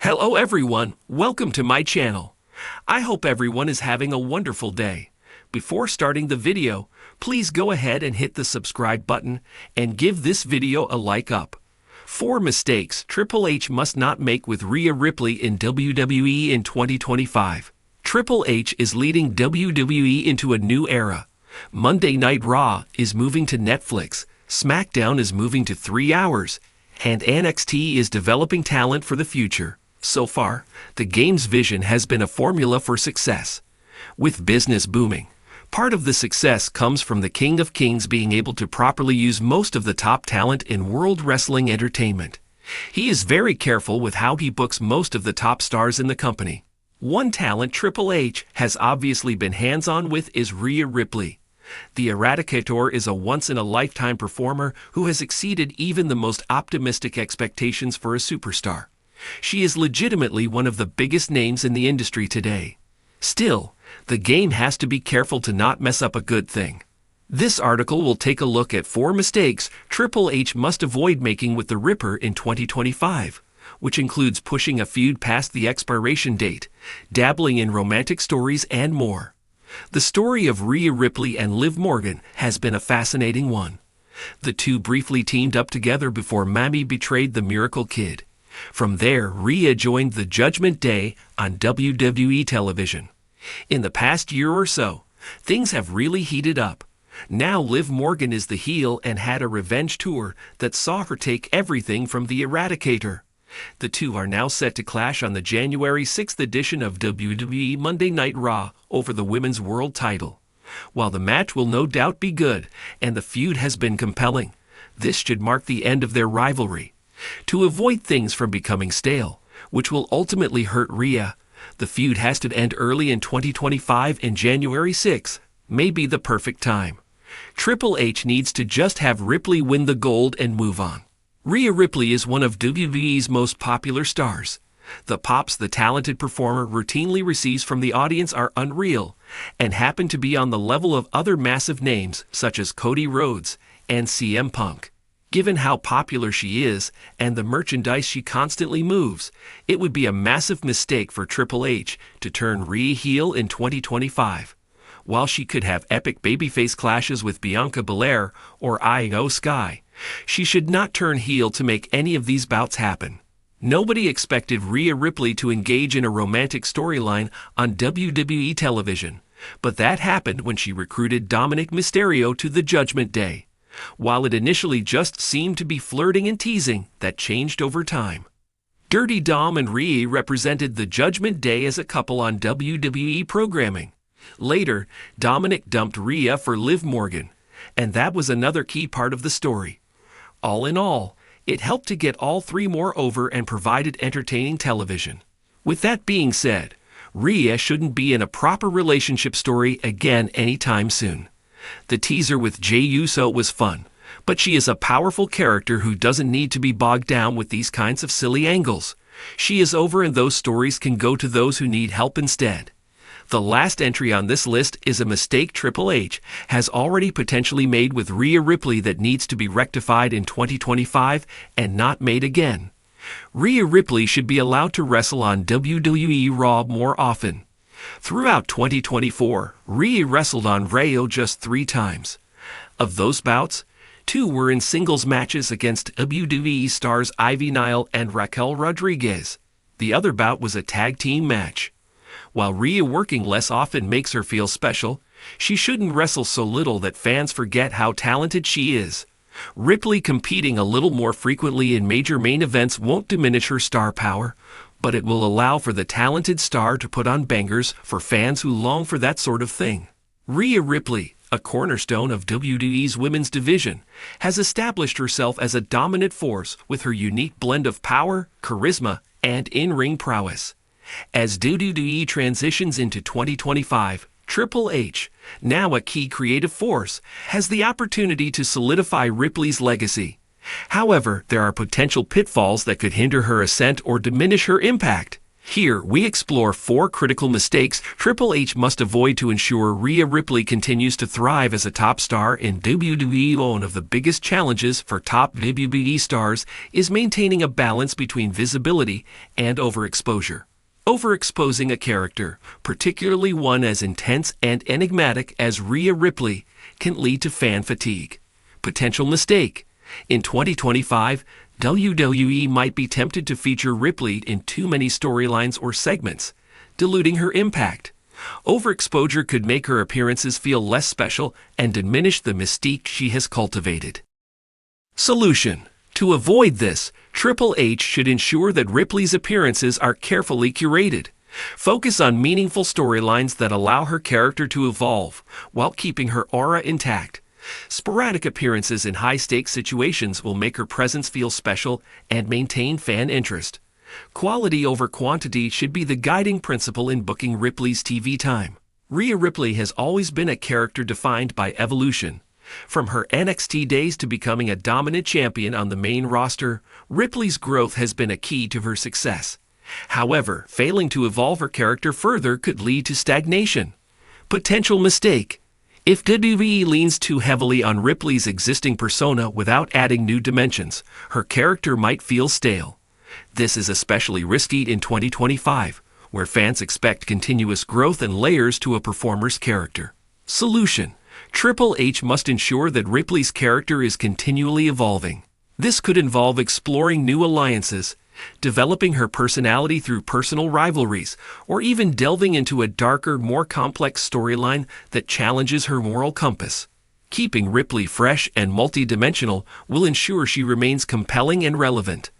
Hello everyone, welcome to my channel. I hope everyone is having a wonderful day. Before starting the video, please go ahead and hit the subscribe button and give this video a like up. 4 mistakes Triple H must not make with Rhea Ripley in WWE in 2025. Triple H is leading WWE into a new era. Monday Night Raw is moving to Netflix, SmackDown is moving to 3 hours, and NXT is developing talent for the future. So far, the game's vision has been a formula for success. With business booming, part of the success comes from the King of Kings being able to properly use most of the top talent in World Wrestling Entertainment. He is very careful with how he books most of the top stars in the company. One talent Triple H has obviously been hands-on with is Rhea Ripley. The Eradicator is a once-in-a-lifetime performer who has exceeded even the most optimistic expectations for a superstar. She is legitimately one of the biggest names in the industry today. Still, the game has to be careful to not mess up a good thing. This article will take a look at 4 mistakes Triple H must avoid making with the Ripper in 2025, which includes pushing a feud past the expiration date, dabbling in romantic stories, and more. The story of Rhea Ripley and Liv Morgan has been a fascinating one. The two briefly teamed up together before Mammy betrayed the Miracle Kid. From there, Rhea joined the Judgment Day on WWE television. In the past year or so, things have really heated up. Now Liv Morgan is the heel and had a revenge tour that saw her take everything from the Eradicator. The two are now set to clash on the January 6th edition of WWE Monday Night Raw over the Women's World title. While the match will no doubt be good and the feud has been compelling, this should mark the end of their rivalry. To avoid things from becoming stale, which will ultimately hurt Rhea, the feud has to end early in 2025, and January 6th may be the perfect time. Triple H needs to just have Ripley win the gold and move on. Rhea Ripley is one of WWE's most popular stars. The pops the talented performer routinely receives from the audience are unreal and happen to be on the level of other massive names such as Cody, Rhodes, and CM Punk. Given how popular she is and the merchandise she constantly moves, it would be a massive mistake for Triple H to turn Rhea heel in 2025. While she could have epic babyface clashes with Bianca Belair or Io Sky, she should not turn heel to make any of these bouts happen. Nobody expected Rhea Ripley to engage in a romantic storyline on WWE television, but that happened when she recruited Dominic Mysterio to the Judgment Day. While it initially just seemed to be flirting and teasing, that changed over time. Dirty Dom and Rhea represented the Judgment Day as a couple on WWE programming. Later, Dominic dumped Rhea for Liv Morgan, and that was another key part of the story. All in all, it helped to get all 3 more over and provided entertaining television. With that being said, Rhea shouldn't be in a proper relationship story again anytime soon. The teaser with Jey Uso was fun, but she is a powerful character who doesn't need to be bogged down with these kinds of silly angles. She is over and those stories can go to those who need help instead. The last entry on this list is a mistake Triple H has already potentially made with Rhea Ripley that needs to be rectified in 2025 and not made again. Rhea Ripley should be allowed to wrestle on WWE Raw more often. Throughout 2024, Rhea wrestled on Raw just 3 times. Of those bouts, 2 were in singles matches against WWE stars Ivy Nile and Raquel Rodriguez. The other bout was a tag team match. While Rhea working less often makes her feel special, she shouldn't wrestle so little that fans forget how talented she is. Ripley competing a little more frequently in major main events won't diminish her star power, but it will allow for the talented star to put on bangers for fans who long for that sort of thing. Rhea Ripley, a cornerstone of WWE's women's division, has established herself as a dominant force with her unique blend of power, charisma, and in-ring prowess. As WWE transitions into 2025, Triple H, now a key creative force, has the opportunity to solidify Ripley's legacy. However, there are potential pitfalls that could hinder her ascent or diminish her impact. Here, we explore 4 critical mistakes Triple H must avoid to ensure Rhea Ripley continues to thrive as a top star in WWE. One of the biggest challenges for top WWE stars is maintaining a balance between visibility and overexposure. Overexposing a character, particularly one as intense and enigmatic as Rhea Ripley, can lead to fan fatigue. Potential mistake. In 2025, WWE might be tempted to feature Ripley in too many storylines or segments, diluting her impact. Overexposure could make her appearances feel less special and diminish the mystique she has cultivated. Solution. To avoid this, Triple H should ensure that Ripley's appearances are carefully curated. Focus on meaningful storylines that allow her character to evolve, while keeping her aura intact. Sporadic appearances in high-stakes situations will make her presence feel special and maintain fan interest. Quality over quantity should be the guiding principle in booking Ripley's TV time. Rhea Ripley has always been a character defined by evolution. From her NXT days to becoming a dominant champion on the main roster, Ripley's growth has been a key to her success. However, failing to evolve her character further could lead to stagnation. Potential mistake. If WWE leans too heavily on Ripley's existing persona without adding new dimensions, her character might feel stale. This is especially risky in 2025, where fans expect continuous growth and layers to a performer's character. Solution. Triple H must ensure that Ripley's character is continually evolving. This could involve exploring new alliances, developing her personality through personal rivalries, or even delving into a darker, more complex storyline that challenges her moral compass. Keeping Ripley fresh and multidimensional will ensure she remains compelling and relevant.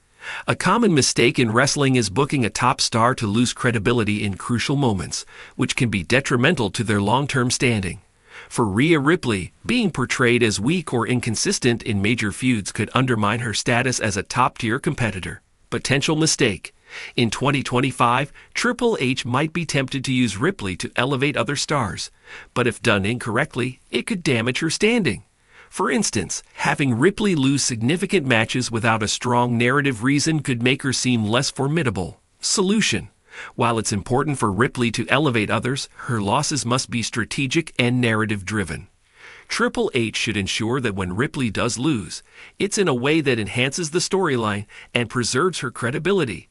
A common mistake in wrestling is booking a top star to lose credibility in crucial moments, which can be detrimental to their long-term standing. For Rhea Ripley, being portrayed as weak or inconsistent in major feuds could undermine her status as a top-tier competitor. Potential mistake. In 2025, Triple H might be tempted to use Ripley to elevate other stars, but if done incorrectly, it could damage her standing. For instance, having Ripley lose significant matches without a strong narrative reason could make her seem less formidable. Solution. While it's important for Ripley to elevate others, her losses must be strategic and narrative-driven. Triple H should ensure that when Ripley does lose, it's in a way that enhances the storyline and preserves her credibility.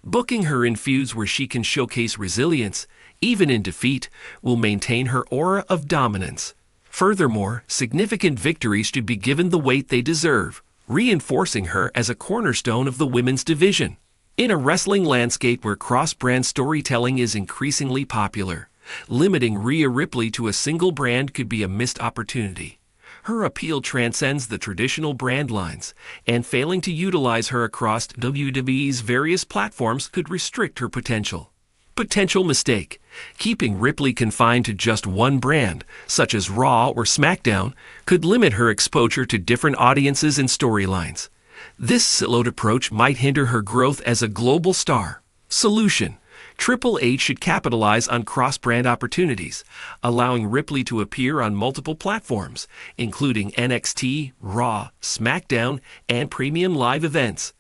Booking her in feuds where she can showcase resilience, even in defeat, will maintain her aura of dominance. Furthermore, significant victories should be given the weight they deserve, reinforcing her as a cornerstone of the women's division. In a wrestling landscape where cross-brand storytelling is increasingly popular, limiting Rhea Ripley to a single brand could be a missed opportunity. Her appeal transcends the traditional brand lines, and failing to utilize her across WWE's various platforms could restrict her potential. Potential mistake. Keeping Ripley confined to just one brand, such as Raw or SmackDown, could limit her exposure to different audiences and storylines. This siloed approach might hinder her growth as a global star. Solution. Triple H should capitalize on cross-brand opportunities, allowing Ripley to appear on multiple platforms, including NXT, Raw, SmackDown, and premium live events.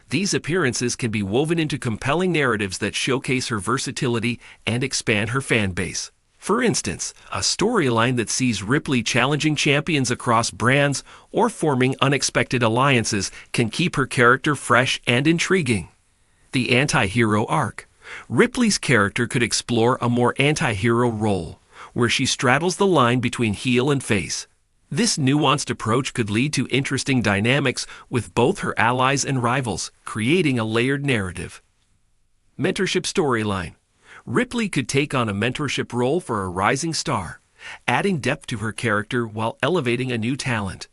These appearances can be woven into compelling narratives that showcase her versatility and expand her fan base. For instance, a storyline that sees Ripley challenging champions across brands or forming unexpected alliances can keep her character fresh and intriguing. The anti-hero arc. Ripley's character could explore a more anti-hero role, where she straddles the line between heel and face. This nuanced approach could lead to interesting dynamics with both her allies and rivals, creating a layered narrative. Mentorship storyline. Ripley could take on a mentorship role for a rising star, adding depth to her character while elevating a new talent.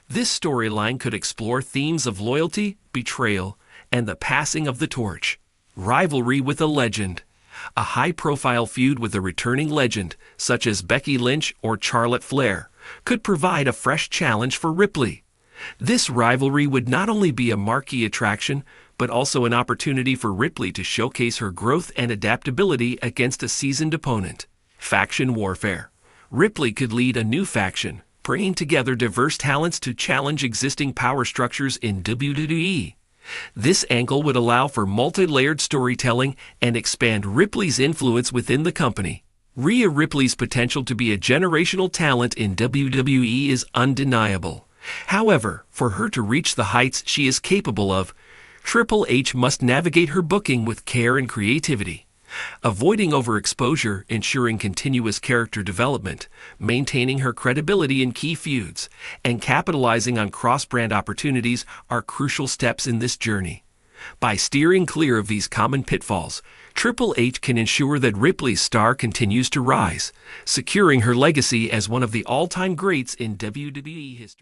This storyline could explore themes of loyalty, betrayal, and the passing of the torch. Rivalry with a legend. A high-profile feud with a returning legend, such as Becky Lynch or Charlotte Flair, could provide a fresh challenge for Ripley. This rivalry would not only be a marquee attraction, but also an opportunity for Ripley to showcase her growth and adaptability against a seasoned opponent. Faction warfare. Ripley could lead a new faction, bringing together diverse talents to challenge existing power structures in WWE. This angle would allow for multi-layered storytelling and expand Ripley's influence within the company. Rhea Ripley's potential to be a generational talent in WWE is undeniable. However, for her to reach the heights she is capable of, Triple H must navigate her booking with care and creativity. Avoiding overexposure, ensuring continuous character development, maintaining her credibility in key feuds, and capitalizing on cross-brand opportunities are crucial steps in this journey. By steering clear of these common pitfalls, Triple H can ensure that Ripley's star continues to rise, securing her legacy as one of the all-time greats in WWE history.